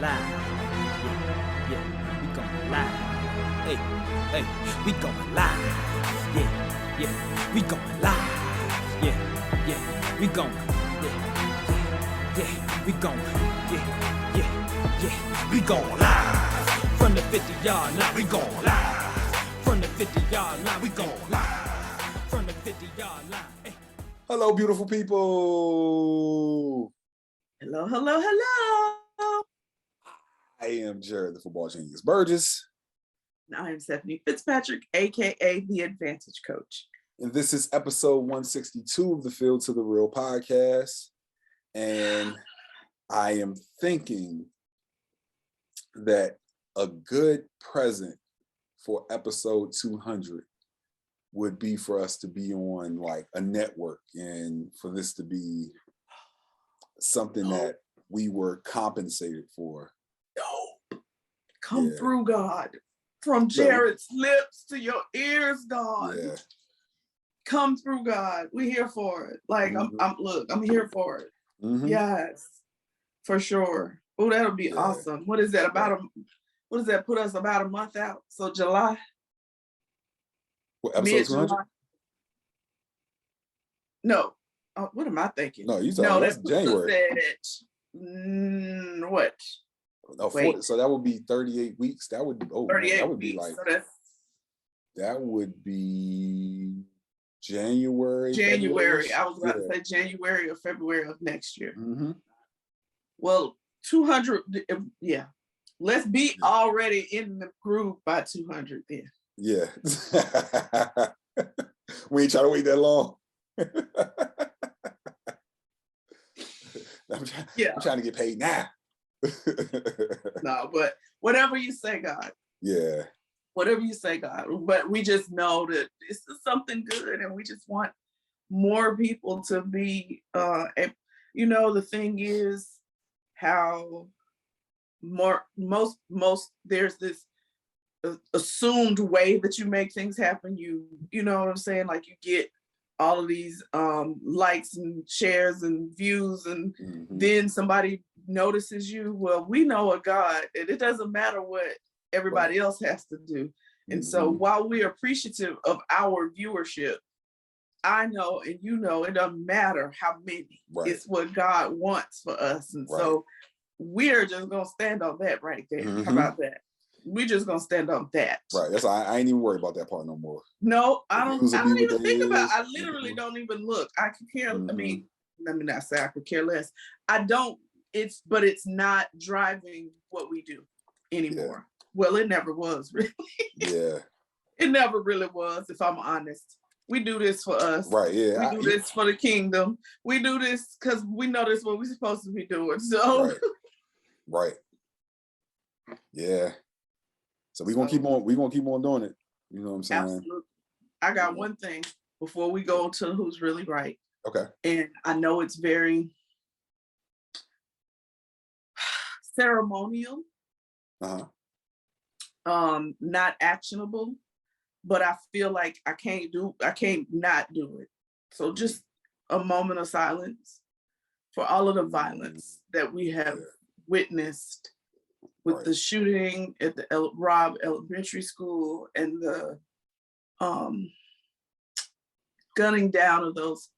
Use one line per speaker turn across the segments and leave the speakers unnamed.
live. Yeah, we going live. Hey, we going live. Yeah, we going live. Yeah, we going. Yeah, we going. Yeah, we going live. From the 50-yard line, we going live. From the 50-yard line, we going live. From the 50-yard line. Hey.
Hello, beautiful people.
Hello, hello, hello.
I am Jarrett, the football genius Burgess.
And I am Stephanie Fitzpatrick, aka the Advantage Coach.
And this is episode 162 of the Field to the Real podcast. And I am thinking that a good present for episode 200 would be for us to be on like a network and for this to be something that we were compensated for.
Come through, God. From Jarrett's lips to your ears, God.
Yeah.
Come through, God. We're here for it. Like, I'm here for it.
Mm-hmm.
Yes, for sure. Oh, that'll be awesome. What is that? What does that put us about a month out? So July?
What, episode 200?
No. What am I thinking?
No, you talking that's January.
What?
No, 40, so that would be 38 weeks. That would
38
that would be
weeks,
like
so
that would be January.
February. I was about to say January or February of next year.
Mm-hmm.
Well, 200. Yeah, let's be already in the groove by 200 then.
Yeah. We ain't trying to wait that long. I'm trying to get paid now.
No, but whatever you say, God.
Yeah.
Whatever you say, God. But we just know that this is something good, and we just want more people to be. And you know, the thing is how most there's this assumed way that you make things happen. You know what I'm saying? Like you get all of these likes and shares and views, and then somebody notices you. Well, we know a God, and it doesn't matter what everybody else has to do. And so while we're appreciative of our viewership, I know and you know it doesn't matter how many. It's what God wants for us. And so we're just gonna stand on that right there. How about that? We're just gonna stand on that.
Right. That's I ain't even worried about that part no more.
No, I don't even think about it. I literally don't even look. I could care. I mean, let me not say I could care less. I don't, but it's not driving what we do anymore. Yeah. Well, it never was really.
Yeah.
It never really was, if I'm honest. We do this for us.
Right, yeah.
We do this for the kingdom. We do this because we know this is what we're supposed to be doing. So right.
Yeah. So we're gonna keep on doing it. You know what I'm saying?
Absolutely. I got one thing before we go to Who's Really Right.
Okay.
And I know it's very ceremonial. Not actionable, but I feel like I can't not do it. So just a moment of silence for all of the violence that we have witnessed with the shooting at the Robb Elementary School and the gunning down of those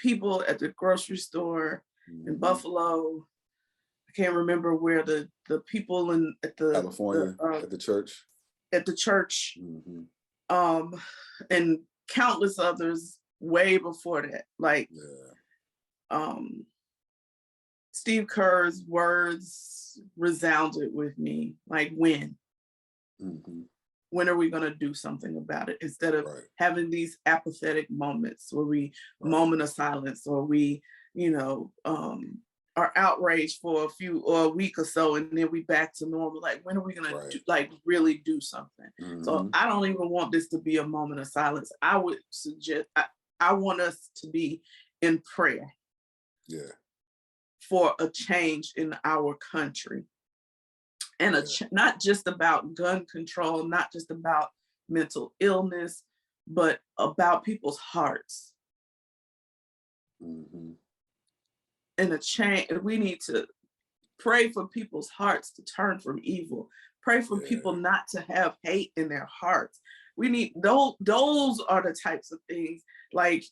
people at the grocery store in Buffalo. I can't remember where the people at the
California at the church.
At the church, and countless others way before that. Like Steve Kerr's words resounded with me. Like when are we going to do something about it, instead of having these apathetic moments where we moment of silence, or we are outraged for a week or so, and then we back to normal. Like when are we going to really do something? So I don't even want this to be a moment of silence. I would suggest I want us to be in prayer for a change in our country, and not just about gun control, not just about mental illness, but about people's hearts. And a change. We need to Pray for people's hearts to turn from evil. Pray for
Yeah.
people not to have hate in their hearts. We need those are the types of things, like,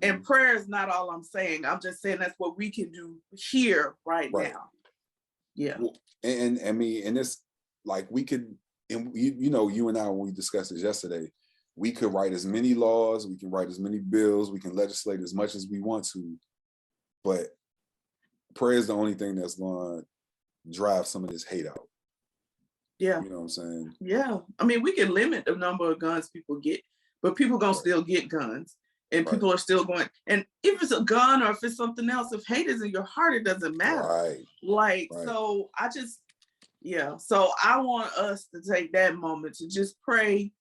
and prayer is not all I'm saying. I'm just saying that's what we can do here right now. Yeah.
Well, and I mean, and it's like we could, and you know, you and I, when we discussed this yesterday, we could write as many laws, we can write as many bills, we can legislate as much as we want to, but prayer is the only thing that's going to drive some of this hate out.
Yeah.
You know what I'm saying?
Yeah. I mean, we can limit the number of guns people get, but people gonna still get guns, and people are still going. And if it's a gun or if it's something else, if hate is in your heart, it doesn't matter. So I just, so I want us to take that moment to just pray.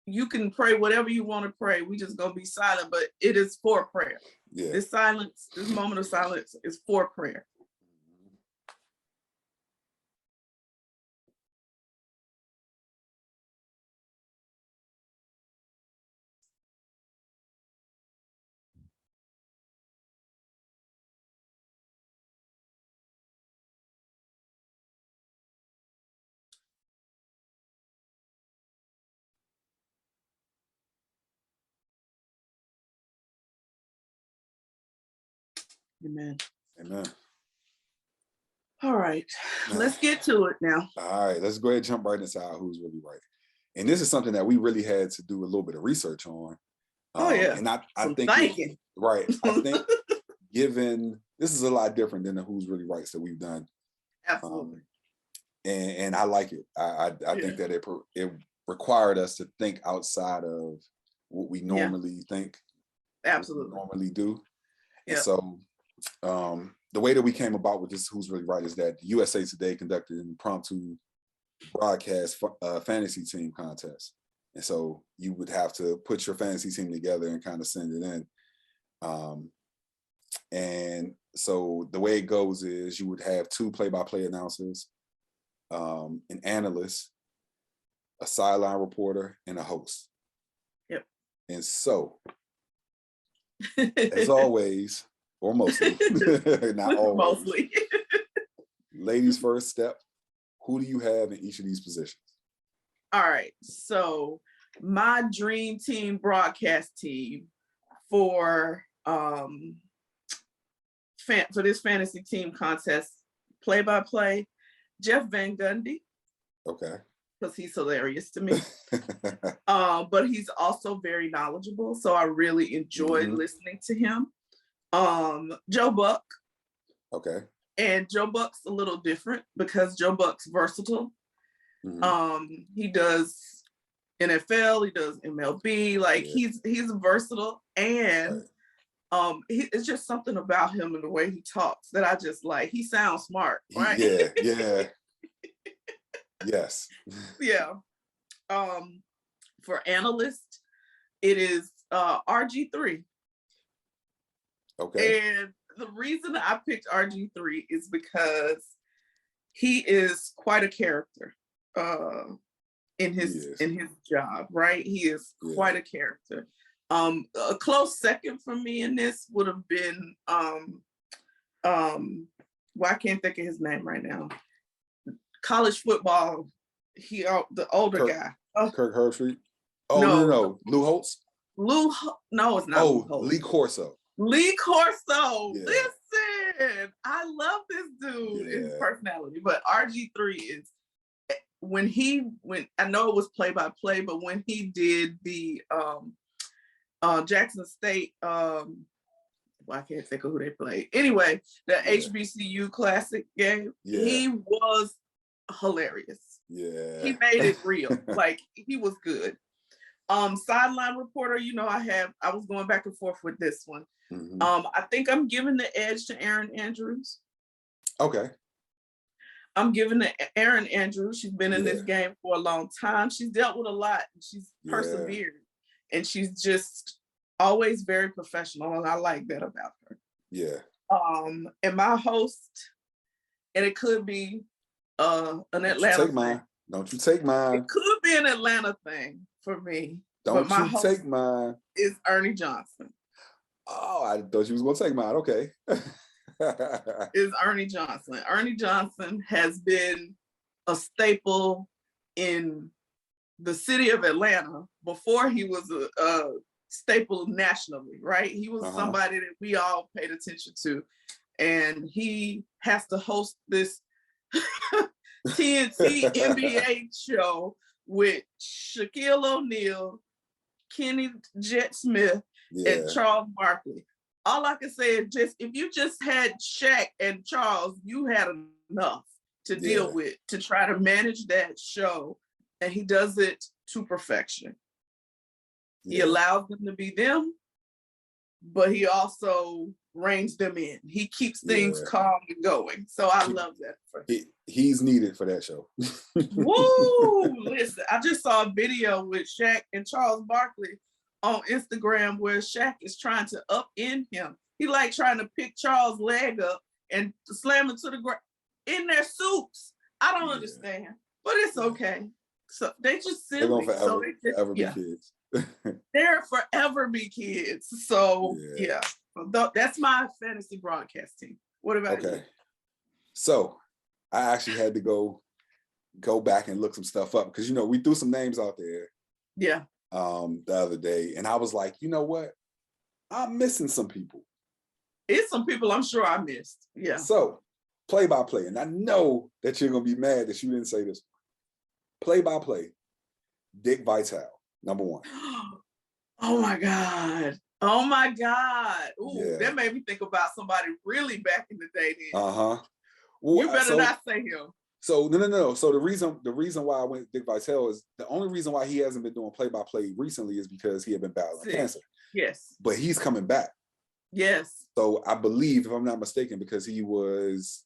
You can pray whatever you want to pray. We just gonna be silent, but it is for prayer.
Yeah.
This moment of silence is for prayer. Amen.
Amen.
All right, let's get to it now.
All right, let's go ahead and jump right into our Who's Really Right. And this is something that we really had to do a little bit of research on. And I think, I think given, this is a lot different than the Who's Really Rights that we've done.
Absolutely.
And I like it. I think that it required us to think outside of what we normally think.
Absolutely.
Normally do. And so the way that we came about with this Who's Really Right is that USA Today conducted an impromptu broadcast fantasy team contest. And so you would have to put your fantasy team together and kind of send it in. And so the way it goes is you would have 2 play-by-play announcers, an analyst, a sideline reporter, and a host.
Yep.
And so, as always, or mostly, not always,
mostly.
Ladies first, step. Who do you have in each of these positions?
All right. So my dream team broadcast team for this fantasy team contest, play-by-play, Jeff Van Gundy.
Okay.
Because he's hilarious to me. But he's also very knowledgeable. So I really enjoyed listening to him. Joe Buck.
Okay.
And Joe Buck's a little different because Joe Buck's versatile. He does NFL, he does MLB, like he's versatile, and it's just something about him and the way he talks that I just like. He sounds smart, right?
Yeah. Yes.
Yeah. For analyst, it is RG3.
Okay.
And the reason I picked RG3 is because he is quite a character in his job, right? He is quite a character. A close second for me in this would have been well, I can't think of his name right now. College football, the older guy.
Kirk Herbstreit. Oh no. Lou Holtz.
No, it's not.
Oh, Lee Corso.
Lee Corso. Yeah. Listen, I love this dude, his personality. But RG3 is when I know it was play-by-play, but when he did the Jackson State, well, I can't think of who they played. Anyway, the HBCU Classic game, he was hilarious.
Yeah.
He made it real. Like, he was good. Sideline reporter, you know, I was going back and forth with this one. I think I'm giving the edge to Erin Andrews.
Okay.
I'm giving the Erin Andrews. She's been in this game for a long time. She's dealt with a lot. She's persevered. And she's just always very professional. And I like that about her.
Yeah.
And my host, and it could be an Atlanta thing.
Don't you take mine.
It could be an Atlanta thing for me.
Don't you take mine.
Is Ernie Johnson.
Oh, I thought you was gonna take mine. Okay.
is Ernie Johnson. Ernie Johnson has been a staple in the city of Atlanta before he was a staple nationally, right? He was somebody that we all paid attention to. And he has to host this TNT NBA show with Shaquille O'Neal, Kenny Jet Smith, and Charles Barkley. All I can say is just if you just had Shaq and Charles, you had enough to deal with to try to manage that show. And he does it to perfection. He allows them to be them, but he also reins them in. He keeps things calm and going. So I love that for him.
He's needed for that show.
Woo! Listen, I just saw a video with Shaq and Charles Barkley on Instagram where Shaq is trying to up-end him. He like trying to pick Charles' leg up and slam him to the ground in their suits. I don't understand, but it's okay. So they just silly.
They're gonna forever be kids.
They're forever be kids. So that's my fantasy broadcast team. What about you?
So I actually had to go back and look some stuff up because we threw some names out there.
Yeah.
The other day, and I was like, you know what? I'm missing some people.
It's some people I'm sure I missed. Yeah.
So play-by-play, and I know that you're gonna be mad that you didn't say this. Play-by-play, Dick Vitale, number 1.
Oh my God. Oh my God. Ooh, that made me think about somebody really back in the day then.
Well,
you better not say him.
So no. So the reason why I went Dick Vitale is the only reason why he hasn't been doing play-by-play recently is because he had been battling cancer.
Yes.
But he's coming back.
Yes.
So I believe, if I'm not mistaken, because he was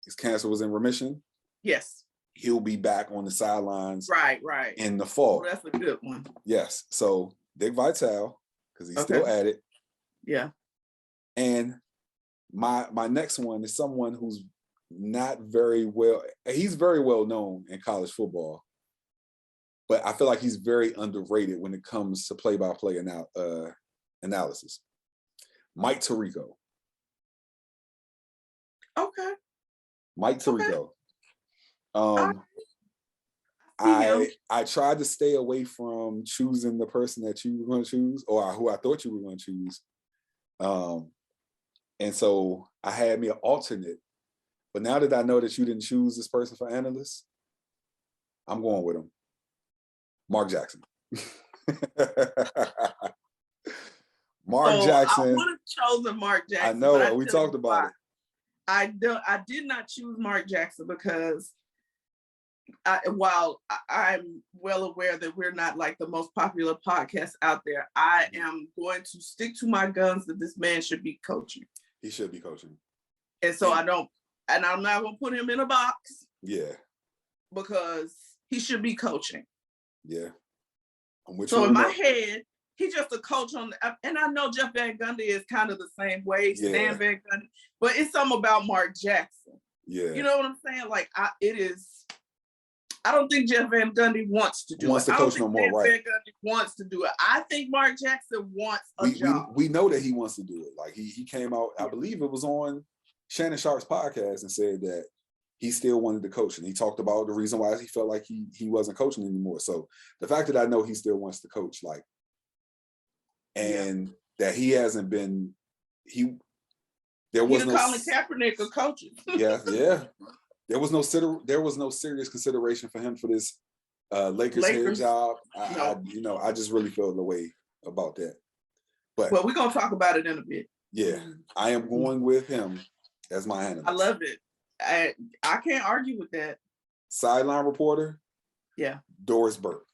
his cancer was in remission.
Yes.
He'll be back on the sidelines.
Right.
In the fall.
Oh, that's a good one.
Yes. So Dick Vitale, because he's still at it.
Yeah.
And my next one is someone who's not very well. He's very well known in college football, but I feel like he's very underrated when it comes to play-by-play analysis. Mike Tirico.
Okay.
Mike Tirico. I tried to stay away from choosing the person that you were going to choose or who I thought you were going to choose. And so I had me an alternate. But now that I know that you didn't choose this person for analyst, I'm going with him. Mark Jackson. Jackson.
I would have chosen Mark Jackson.
I know, we talked about it.
I did not choose Mark Jackson because while I'm well aware that we're not like the most popular podcast out there, I am going to stick to my guns that this man should be coaching.
He should be coaching.
And so I'm not going to put him in a box.
Yeah.
Because he should be coaching.
Yeah.
So in my head, he's just a coach and I know Jeff Van Gundy is kind of the same way, Stan Van Gundy, but it's something about Mark Jackson.
Yeah.
You know what I'm saying? Like I don't think Jeff Van Gundy wants to do it.
To coach no more, right?
Van Gundy wants to do it. I think Mark Jackson wants a job.
We know that he wants to do it. Like he came out, I believe it was on Shannon Sharp's podcast and said that he still wanted to coach. And he talked about the reason why he felt like he wasn't coaching anymore. So the fact that I know he still wants to coach, like, and that he hasn't been, there was no
Colin Kaepernick of coaching.
Yeah. There was no serious consideration for him for this Lakers head job. I just really feel the way about that. But
well, we're gonna talk about it in a bit.
Yeah, I am going with him as my analyst.
I love it. I can't argue with that.
Sideline reporter.
Yeah.
Doris Burke.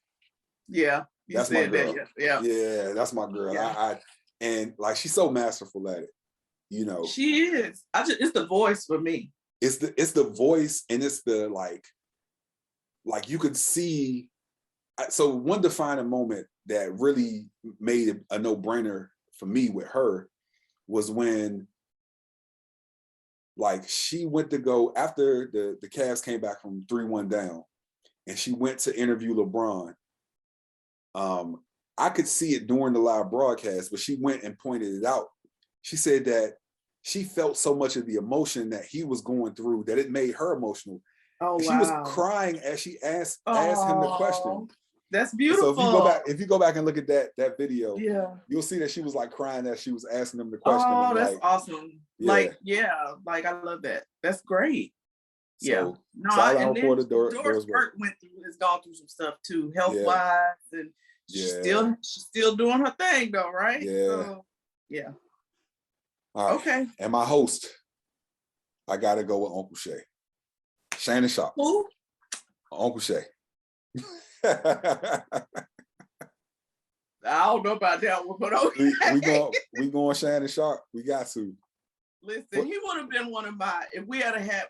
Yeah.
That's my girl.
Yeah,
that's my girl.
Yeah.
And like she's so masterful at it.
She is. It's the voice for me.
It's the voice, and it's the like you could see. So one defining moment that really made it a no-brainer for me with her was when like she went to go after the Cavs came back from 3-1 down, and she went to interview LeBron. I could see it during the live broadcast, but she went and pointed it out. She said that she felt so much of the emotion that he was going through that it made her emotional.
Oh,
She
wow.
was crying as she asked him the question.
That's beautiful.
So if you go back and look at that video,
yeah,
you'll see that she was like crying as she was asking him the question.
Oh, that's
like,
awesome.
Yeah.
Like I love that. That's great.
So,
Yeah. No,
sideline
and then
reporter
Doris Burke has gone through some stuff too, health wise, and she's still doing her thing though, right?
Yeah.
So, yeah.
All right.
Okay.
And my host, I gotta go with Uncle Shay. Shannon Sharp.
Who?
Uncle Shay.
I don't know about that one, but okay.
we going Shannon Sharp. We got to.
Listen, he would have been one of my, if we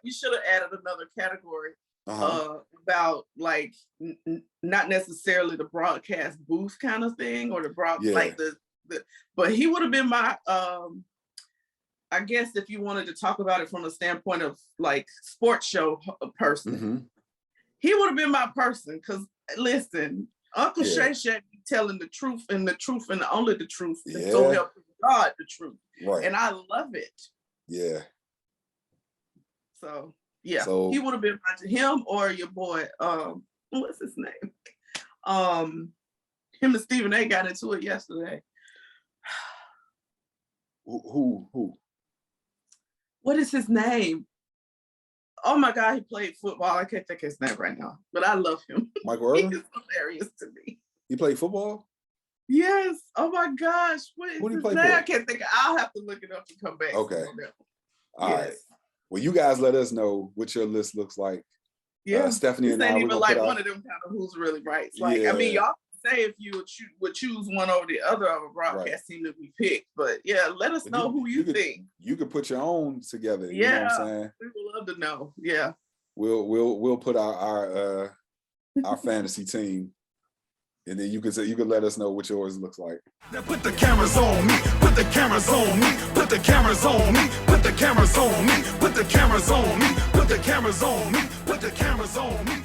we should have added another category about like not necessarily the broadcast booth kind of thing or like the but he would have been my I guess if you wanted to talk about it from a standpoint of like sports show person, he would have been my person. Because listen, Uncle Shay be telling the truth and only the truth, and so help God the truth.
Right.
And I love it.
Yeah.
So he would have been him or your boy. What's his name? Him and Stephen A got into it yesterday.
Who?
What is his name? Oh my God, he played football. I can't think of his name right now, but I love him.
Michael Irvin?
He is hilarious to me.
He played football?
Yes. Oh my gosh. What is his name? I can't think. I'll have to look it up and come back.
Okay. All right. Well, you guys let us know what your list looks like.
Yeah.
Stephanie and I.
Ain't even like one of them kind of who's really right. Like, I mean, y'all can say if you would choose one over the other of a broadcast team that we picked, but let us know who you think.
You could put your own together. You know what I'm saying?
We would love to know. Yeah.
We'll put our fantasy team. And then you can let us know what yours looks like.
Now put the cameras on me, put the cameras on me, put the cameras on me, put the cameras on me, put the cameras on me, put the cameras on me, put the cameras on me.